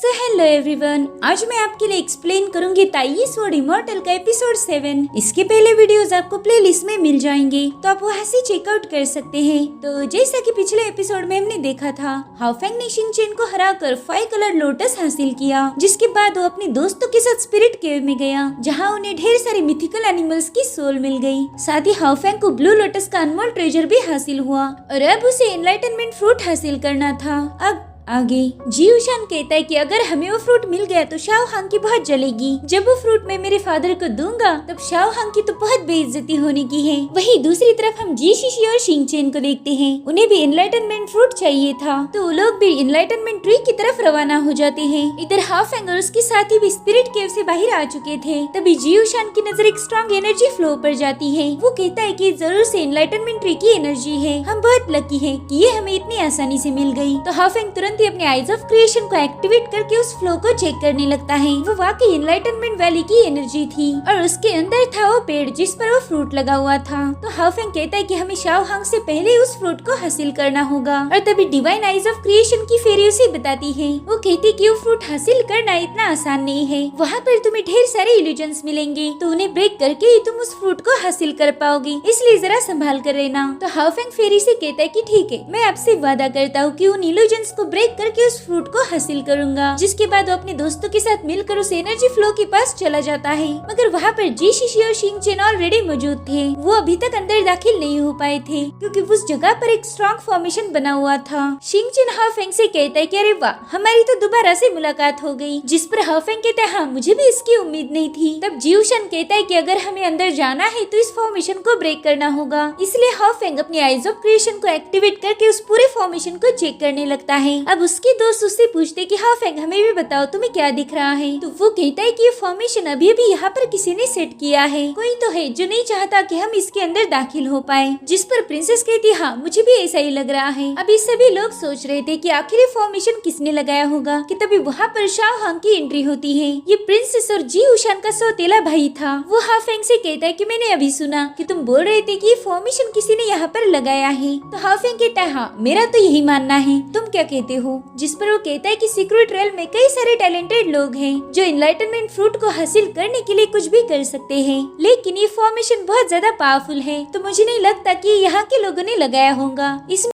So hello everyone, आज मैं आपके लिए एक्सप्लेन करूंगी ताई स्वॉर्ड इमॉर्टल का एपिसोड 7। इसके पहले वीडियोस आपको प्लेलिस्ट में मिल जाएंगे, तो आप वहां से चेकआउट कर सकते हैं। तो जैसा कि पिछले एपिसोड में हमने देखा था, हाओफेंग ने शिनचेन को हराकर 5 कलर लोटस हासिल किया, जिसके बाद वो अपने दोस्तों के साथ स्पिरिट केव में गया, जहाँ उन्हें ढेर सारे मिथिकल एनिमल्स की सोल मिल गयी। साथ ही हाओफेंग को ब्लू लोटस का अनमोल ट्रेजर भी हासिल हुआ और अब उसे एनलाइटनमेंट फ्रूट हासिल करना था। अब आगे जियूशान कहता है कि अगर हमें वो फ्रूट मिल गया तो शाओ हांग की बहुत जलेगी। जब वो फ्रूट मैं मेरे फादर को दूंगा तब शाओ हांग की तो बहुत बेइज्जती होने की है। वहीं दूसरी तरफ हम जी शिशी और शिंगचेन को देखते हैं, उन्हें भी एनलाइटनमेंट फ्रूट चाहिए था, तो वो लोग भी एनलाइटनमेंट ट्री की तरफ रवाना हो जाते हैं। इधर हाओफेंग और उसके साथी भी स्पिरिट केव से बाहर आ चुके थे। तभी जियूशान की नजर एक स्ट्रॉन्ग एनर्जी फ्लो पर जाती है। वो कहता है कि जरूर से एनलाइटनमेंट ट्री की एनर्जी है, हम बहुत लकी हैं कि ये हमें इतनी आसानी से मिल गई। तो हाओफेंग तुरंत ही अपने आइज ऑफ क्रिएशन को एक्टिवेट करके उस फ्लो को चेक करने लगता है। वो वाकई एनलाइटनमेंट वैली की एनर्जी थी और उसके अंदर था वो पेड़ जिस पर वो फ्रूट लगा हुआ था। तो हाओफेंग कहता है कि हमें शाओ हांग से पहले उस फ्रूट को हासिल करना होगा। और तभी डिवाइन आइज ऑफ क्रिएशन की फेरी उसे बताती है। वो कहती कि वो फ्रूट हासिल करना इतना आसान नहीं है, वहाँ पर तुम्हें ढेर सारे इल्यूजन्स मिलेंगे, तो उन्हें ब्रेक करके ही तुम उस फ्रूट को हासिल कर पाओगी, इसलिए जरा संभाल कर रहना। तो हाओफेंग फेरी से कहता है कि ठीक है, मैं आपसे वादा करता हूँ कि उन इल्यूजन्स को ब्रेक करके उस फ्रूट को हासिल करूंगा। जिसके बाद वो अपने दोस्तों के साथ मिलकर उस एनर्जी फ्लो के पास चला जाता है, मगर वहाँ पर जी शिशी और शिंगचेन ऑलरेडी मौजूद थे। वो अभी तक अंदर दाखिल नहीं हो पाए थे क्योंकि उस जगह पर एक स्ट्रॉन्ग फॉर्मेशन बना हुआ था। शिंगचेन हाओफेंग से कहता है कि अरे वाह, हमारी तो दोबारा से मुलाकात हो गई। जिस पर हाओफेंग कहता है हाँ, मुझे भी इसकी उम्मीद नहीं थी। तब जियूशान कहता है कि अगर हमें अंदर जाना है तो इस फॉर्मेशन को ब्रेक करना होगा, इसलिए हाओफेंग अपनी आइज ऑफ क्रिएशन को एक्टिवेट करके उस पूरे फॉर्मेशन को चेक करने लगता है। अब उसके दोस्त उससे पूछते कि हाओफेंग हमें भी बताओ तुम्हें क्या दिख रहा है। तो वो कहता है कि ये फॉर्मेशन अभी अभी यहाँ पर किसी ने सेट किया है, कोई तो है जो नहीं चाहता कि हम इसके अंदर दाखिल हो पाए। जिस पर प्रिंसेस कहती हाँ, मुझे भी ऐसा ही लग रहा है। अभी सभी लोग सोच रहे थे कि आखिर ये फॉर्मेशन किसने लगाया होगा कि तभी वहाँ पर शाओ हांग की एंट्री होती है। ये प्रिंसेस और जियूशान का सौतेला भाई था। वो हाओफेंग से कहता है कि मैंने अभी सुना कि तुम बोल रहे थे कि ये फॉर्मेशन किसी ने यहाँ पर लगाया है। तो हाओफेंग कहता है हाँ, मेरा तो यही मानना है, तुम क्या कहते हो। जिस पर वो कहता है कि सीक्रेट रेल में कई सारे टैलेंटेड लोग हैं जो एनलाइटनमेंट फ्रूट को हासिल करने के लिए कुछ भी कर सकते हैं, लेकिन ये फॉर्मेशन बहुत ज्यादा पावरफुल है, तो मुझे नहीं लगता कि यहाँ के लोगों ने लगाया होगा। इसमें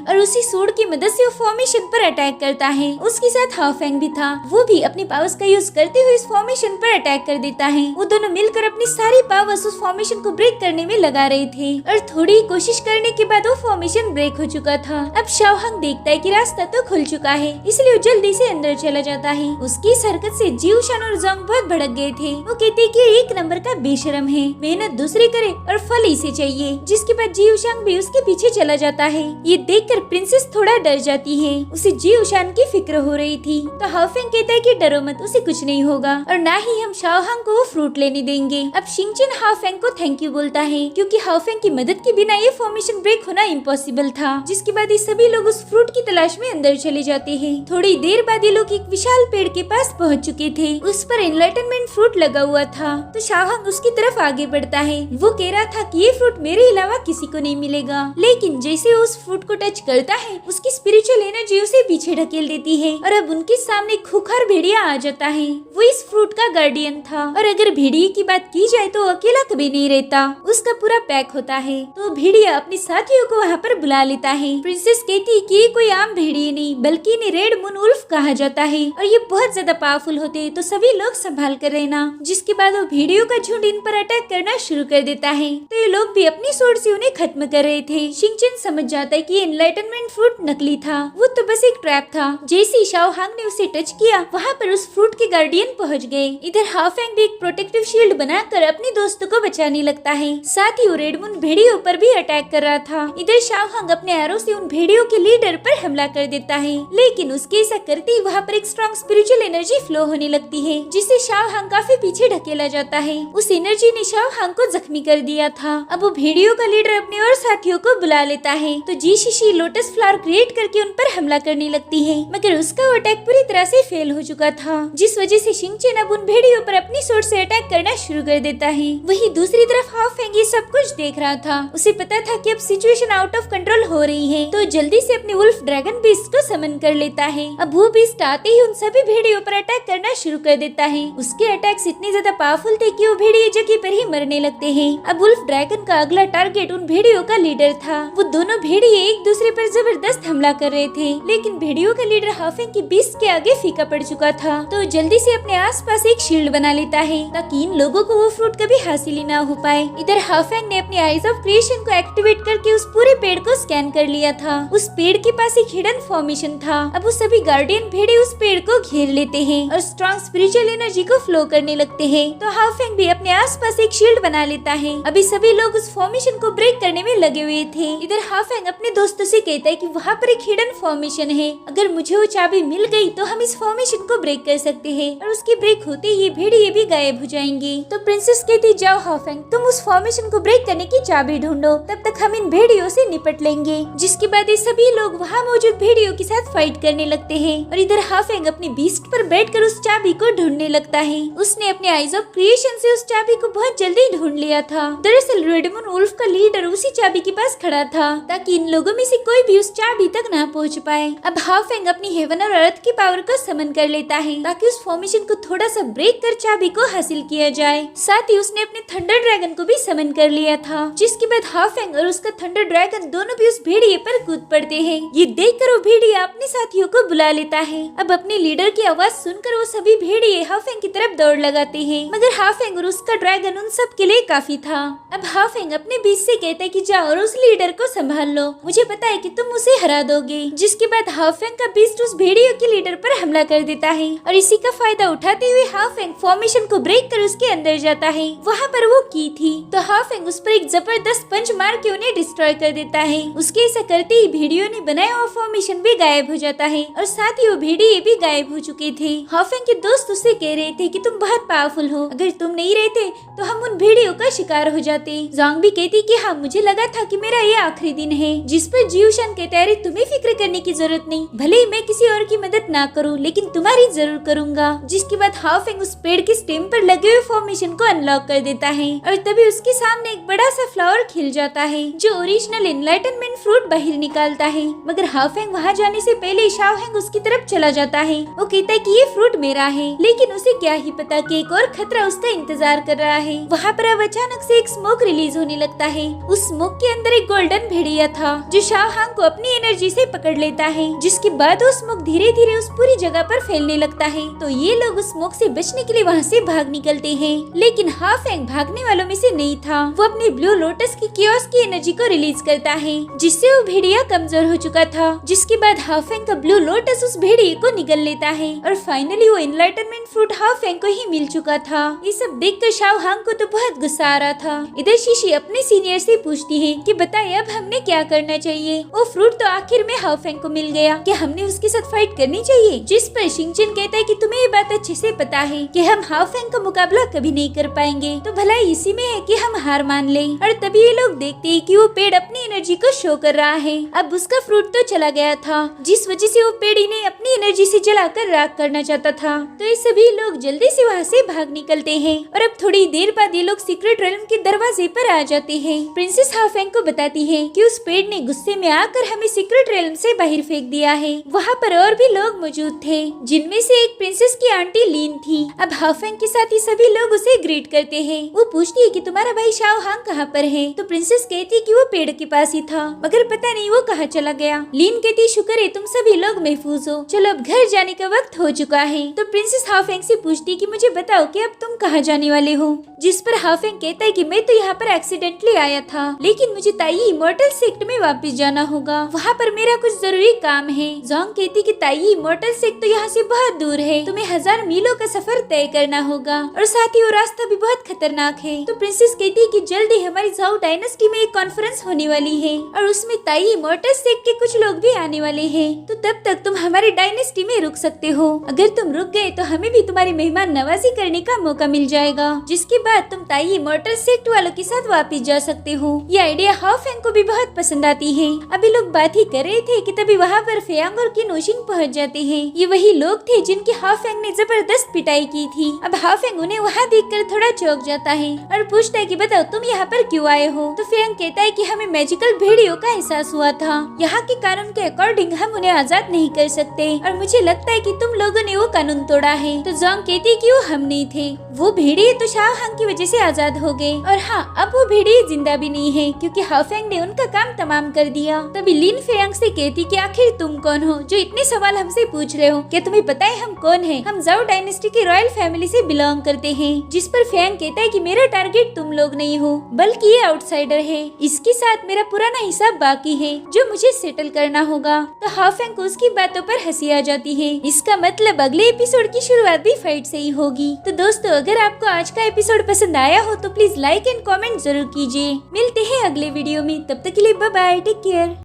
और उसी सूंड की मदद से वो फॉर्मेशन पर अटैक करता है। उसके साथ हाओफेंग भी था, वो भी अपनी पावर्स का यूज करते हुए इस फॉर्मेशन पर अटैक कर देता है। वो दोनों मिलकर अपनी सारी पावर्स उस फॉर्मेशन को ब्रेक करने में लगा रहे थे और थोड़ी कोशिश करने के बाद वो फॉर्मेशन ब्रेक हो चुका था। अब शाओ हांग देखता है कि रास्ता तो खुल चुका है, इसलिए वो जल्दी से अंदर चला जाता है। उसकी इस हरकत से जियूशान और जोंग बहुत भड़क गए थे। वो कहते कि एक नंबर का बेशरम है, मेहनत दूसरे करे और फल इसे चाहिए। जिसके बाद जियूशान भी उसके पीछे चला जाता है। ये देखकर प्रिंसेस थोड़ा डर जाती है, उसे जियूशान की फिक्र हो रही थी। तो हाओफेंग कहता है कि डरो मत, उसे कुछ नहीं होगा और ना ही हम शाओ हांग को वो फ्रूट लेने देंगे। अब शिंगचेन हाओफेंग को थैंक यू बोलता है क्योंकि हाओफेंग की मदद के बिना ये फॉर्मेशन ब्रेक होना इम्पॉसिबल था। जिसके बाद ये सभी लोग उस फ्रूट की तलाश में अंदर चले जाते हैं। थोड़ी देर बाद ये लोग एक विशाल पेड़ के पास पहुँच चुके थे। उस पर एनलाइटनमेंट फ्रूट लगा हुआ था। तो शाओ हांग उसकी तरफ आगे बढ़ता है। वो कह रहा था कि ये फ्रूट मेरे अलावा किसी को नहीं मिलेगा, लेकिन जैसे उस फ्रूट को टच करता है उसकी स्पिरिचुअल एनर्जी उसे पीछे ढकेल देती है और अब उनके सामने खूंखार भेड़िया आ जाता है। वो इस फ्रूट का गार्डियन था और अगर भेड़िए की बात की जाए तो अकेला कभी नहीं रहता, उसका पूरा पैक होता है। तो भेड़िया अपने साथियों को वहाँ पर बुला लेता है। प्रिंसेस कहती है कि ये कोई आम भेड़िए नहीं बल्कि इन्हें रेड मून वुल्फ कहा जाता है और ये बहुत ज्यादा पावरफुल होते हैं, तो सभी लोग संभाल कर रहना। जिसके बाद वो भेड़ियों का झुंड इन पर अटैक करना शुरू कर देता है। तो ये लोग भी अपनी सोर्ड से उन्हें खत्म कर रहे थे। शिंगचेन समझ जाता है कि ये एनलाइटनमेंट फ्रूट नकली था, वो तो बस एक ट्रैप था। जैसे शाओ हांग ने उसे टच किया, वहाँ पर उस फ्रूट के गार्डियन पहुँच गए। इधर हाफेंग भी एक प्रोटेक्टिव शील्ड बनाकर अपने दोस्तों को बचाने लगता है। साथ ही वो रेडमून भेड़ियों पर भी अटैक कर रहा था। इधर शाओ हांग अपने एरो से उन भेड़ियों के लीडर पर हमला कर देता है, लेकिन उसके ऐसा करते ही वहाँ पर एक स्ट्रॉन्ग स्पिरिचुअल एनर्जी फ्लो होने लगती है, जिससे शाओ हांग काफी पीछे ढकेला जाता है। उस एनर्जी ने शाओ हांग को जख्मी कर दिया था। अब वो भेड़ियों का लीडर अपने और साथियों को बुला लेता है, तो जी शिशी लोटस फ्लावर क्रिएट करके उन पर हमला करने लगती है, मगर उसका वो अटैक पूरी तरह से फेल हो चुका था, जिस वजह से शिंगचेन अब उन भेड़ियों पर अपनी सोर्ड से अटैक करना शुरू कर देता है। वहीं दूसरी तरफ हाफेंग ये सब कुछ देख रहा था। उसे पता था कि अब सिचुएशन आउट ऑफ कंट्रोल हो रही है, तो जल्दी से अपने वुल्फ ड्रैगन बीस्ट को समन कर लेता है। अब वो बीस्ट आते ही उन सभी भेड़ियों पर अटैक करना शुरू कर देता है। उसके अटैक्स इतने ज्यादा पावरफुल थे कि वो भेड़िए जगह पर ही मरने लगते हैं। अब वुल्फ ड्रैगन का अगला टारगेट उन भेड़ियों का लीडर था। वो दोनों भेड़िए एक दूसरे पर जबरदस्त हमला कर रहे थे, लेकिन भेड़ियों का लीडर हाफेंग की बीस्ट के आगे फीका पड़ चुका था, तो जल्दी से अपने आसपास एक शील्ड बना लेता है ताकि इन लोगों को वो फ्रूट कभी हासिल ही ना हो पाए। इधर हाफेंग ने अपनी आइज ऑफ क्रिएशन को एक्टिवेट करके उस पूरे पेड़ को स्कैन कर लिया था। उस पेड़ के पास एक हिडन फॉर्मेशन था। अब वो सभी गार्डियन भेड़े उस पेड़ को घेर लेते हैं और स्ट्रॉन्ग स्पिरिचुअल एनर्जी को फ्लो करने लगते हैं, तो हाफेंग भी अपने आसपास एक शील्ड बना लेता है। अभी सभी लोग उस फॉर्मेशन को ब्रेक करने में लगे हुए थे। इधर हाफेंग अपने दोस्तों से कहता है कि वहाँ पर एक हिडन फॉर्मेशन है, अगर मुझे वो चाबी मिल गई तो हम इस फॉर्मेशन को ब्रेक कर सकते हैं, और उसके ब्रेक होते ही भेड़िए भी गायब हो जाएंगे। तो प्रिंसेस कहती, जाओ हाफेंग, तुम उस फॉर्मेशन को ब्रेक करने की चाबी ढूंढो, तब तक हम इन भेड़ियों से निपट लेंगे। जिसके बाद ये सभी लोग वहाँ मौजूद भेड़ियों के साथ फाइट करने लगते हैं, और इधर हाफेंग अपनी बीस्ट पर बैठकर उस चाबी को ढूंढने लगता है। उसने अपने आइज ऑफ क्रिएशन से उस चाबी को बहुत जल्दी ढूंढ लिया था। दरअसल रेडमून वुल्फ का लीडर उसी चाबी के पास खड़ा था, ताकि इन लोगों में से कोई भी उस चाबी तक ना पहुँच पाए। अब हाफेंग अपनी हेवन और अर्थ की पावर को समन कर लेता है, ताकि उस फॉर्मेशन को थोड़ा सा ब्रेक कर चाबी को हासिल किया जाए। साथ ही उसने अपने थंडर ड्रैगन को भी समन कर लिया था, जिसके बाद हाफेंग और उसका थंडर ड्रैगन दोनों भी उस भेड़िए पर कूद पड़ते हैं। ये देखकर वो भेड़िया अपने साथियों को बुला लेता है। अब अपने लीडर की आवाज सुनकर वो सभी भेड़िए हाफेंग की तरफ दौड़ लगाते हैं, मगर हाफेंग और उसका ड्रैगन उन सब के लिए काफी था। अब हाफेंग अपने बीच से कहता है कि जाओ और उस लीडर को संभाल लो, मुझे पता है कि तुम उसे हरा दोगे। जिसके बाद हाफेंग का बीस्ट उस भेड़ियों के लीडर पर हमला कर देता है, और इसी का फायदा उठाते हुए हाफेंग फॉर्मेशन को ब्रेक कर उसके अंदर जाता है। वहाँ पर वो की थी, तो हाफेंग उस पर एक जबरदस्त पंच मार के उन्हें डिस्ट्रॉय कर देता है। उसके ऐसा करते ही भेड़ियों ने बनाया हुआ फॉर्मेशन भी गायब हो जाता है, और साथ ही वो भेड़िए भी गायब हो चुके थे। हाफेंग के दोस्त उससे कह रहे थे कि तुम बहुत पावरफुल हो, अगर तुम नहीं रहते तो हम उन भेड़ियों का शिकार हो जाते। जोंग भी कहती कि हाँ, मुझे लगा था कि मेरा ये आखिरी दिन है। जिस पर जियोशन कहता है, तुम्हें फिक्र करने की जरूरत नहीं, भले ही मैं किसी और की मदद ना करूं, लेकिन तुम्हारी जरूर करूंगा। जिसके बाद हाफेंग उस पेड़ के स्टेम पर लगे हुए फॉर्मेशन को अनलॉक कर देता है, और तभी उसके सामने एक बड़ा सा फ्लावर खिल जाता है, जो ओरिजिनल एनलाइटनमेंट फ्रूट बाहर निकालता है। मगर हाफेंग वहाँ जाने से पहले शाओहेंग उसकी तरफ चला जाता है। वो कहता है कि ये फ्रूट मेरा है, लेकिन उसे क्या ही पता कि एक और खतरा उसका इंतजार कर रहा है। वहाँ पर अब अचानक से एक स्मोक रिलीज होने लगता है। उस स्मोक के अंदर एक गोल्डन भेड़िया था, जो शाओहांग को अपनी एनर्जी से पकड़ लेता है। जिसके बाद वो स्मोक धीरे धीरे उस पूरी जगह पर फैलने लगता है। तो ये लोग उस स्मोक से बचने के लिए वहाँ से भाग निकलते हैं, लेकिन हाफेंग भागने वालों में से नहीं था। वो अपने ब्लू लोटस की कियोस की एनर्जी को रिलीज करता है, जिससे वो भेड़िया कमजोर हो चुका था। जिसके बाद हाफेंग का ब्लू लोटस उस भेड़िए को निगल लेता है, और फाइनली वो एनलाइटनमेंट फ्रूट हाफेंग को ही मिल चुका था। ये सब देखकर शाओहांग को तो बहुत गुस्सा आ रहा था। इधर शीशी अपने सीनियर से पूछती है कि बताइए अब हमने क्या करना चाहिए। वो फ्रूट तो आखिर में हाफेंग को मिल गया, क्या हमने उसके साथ फाइट करनी चाहिए? जिस पर शिंगचेन कहता है कि तुम्हें ये बात अच्छे से पता है कि हम हाफेंग का मुकाबला कभी नहीं कर पाएंगे, तो भला इसी में है कि हम हार मान लें। और तभी ये लोग देखते हैं कि वो पेड़ अपनी एनर्जी को शो कर रहा है। अब उसका फ्रूट तो चला गया था, जिस वजह से वो पेड़ इन्हें अपनी एनर्जी से जलाकर राख करना चाहता था। तो ये सभी लोग जल्दी से वहाँ से भाग निकलते हैं, और अब थोड़ी देर बाद ये लोग सीक्रेट रेल्म के दरवाजे पर आ जाते हैं। प्रिंसेस हाफेंग को बताती है कि उस पेड़ ने गुस्से में आकर हमें सीक्रेट रेल्म से बाहर फेंक दिया है। वहाँ पर और भी लोग मौजूद थे, जिनमें से एक प्रिंसेस की आंटी लीन थी। अब हाफेंग के साथ ही सभी लोग उसे ग्रीट करते हैं। वो पूछती है कि तुम्हारा भाई शाओहांग कहाँ पर है? तो प्रिंसेस कहती है कि वो पेड़ के पास पास ही था, मगर पता नहीं वो कहाँ चला गया। लीन कहती शुक्र है तुम सभी लोग महफूज हो, चलो अब घर जाने का वक्त हो चुका है। तो प्रिंसेस हाफेंग से पूछती कि मुझे बताओ कि अब तुम कहाँ जाने वाले हो। जिस पर हाफेंग कहता है कि मैं तो यहाँ पर एक्सीडेंटली आया था, लेकिन मुझे ताई इमोर्टल सेक्ट में वापस जाना होगा, वहाँ पर मेरा कुछ जरूरी काम है। जोंग कहती कि ताई इमोर्टल सेक्ट तो यहाँ से बहुत दूर है, तुम्हें 1000 मीलों का सफर तय करना होगा और साथ ही वो रास्ता भी बहुत खतरनाक है। तो प्रिंसेस कहती है कि जल्द ही हमारी जाओ डायनेस्टी में एक कॉन्फ्रेंस होने वाली है और उसमें ताई इमोर्टल सेक्ट के कुछ लोग भी आने वाले हैं, तो तब तक तुम हमारी डायनेस्टी में रुक सकते हो। अगर तुम रुक गए तो हमें भी तुम्हारी मेहमान नवाजी करने का मौका मिल जाएगा, जिसके बाद तुम ताई इमोर्टल सेक्ट वालों के साथ वापस जा सकते हो। ये आइडिया हाफेंग को भी बहुत पसंद आती है। अभी लोग बात ही कर रहे थे कि तभी वहाँ पर फेयांग और किन ओशिन पहुँच जाते हैं। ये वही लोग थे जिनकी हाफेंग ने जबरदस्त पिटाई की थी। अब हाफेंग उन्हें वहाँ देखकर थोड़ा चौंक जाता है और पूछता है कि बताओ तुम यहाँ पर क्यों आए हो। तो फेयांग कहता है कि हमें मैजिकल भेड़ियों का एहसास हुआ था, यहाँ के कानून के अकॉर्डिंग हम उन्हें आजाद नहीं कर सकते और मुझे लगता है कि तुम लोगों ने वो कानून तोड़ा है। तो जोंग कहती है कि वो हम नहीं थे, वो भेड़िए तो शाह हांग की वजह से आजाद हो गए और हाँ अब वो भेड़िए जिंदा भी नहीं है क्योंकि हाफेंग ने उनका काम तमाम कर दिया। तभी लिन फेयांग से कहती कि आखिर तुम कौन हो जो इतने सवाल हमसे पूछ रहे हो, क्या तुम्हें पता है हम कौन है? हम जाओ डायनेस्टी की रॉयल फैमिली से बिलोंग करते हैं। जिस पर फेयांग कहता है कि मेरा टारगेट तुम लोग नहीं हो बल्कि ये आउटसाइडर है, इसके साथ मेरा पुराना हिसाब बाकी है जो मुझे सेटल करना होगा। तो हाफेंग को उसकी बातों पर हंसी आ जाती है। इसका मतलब अगले एपिसोड की शुरुआत भी फाइट से ही होगी। तो दोस्तों अगर आपको आज का एपिसोड पसंद आया हो तो प्लीज लाइक एंड कमेंट जरूर कीजिए। मिलते हैं अगले वीडियो में, तब तक के लिए बाय बाय, टेक केयर।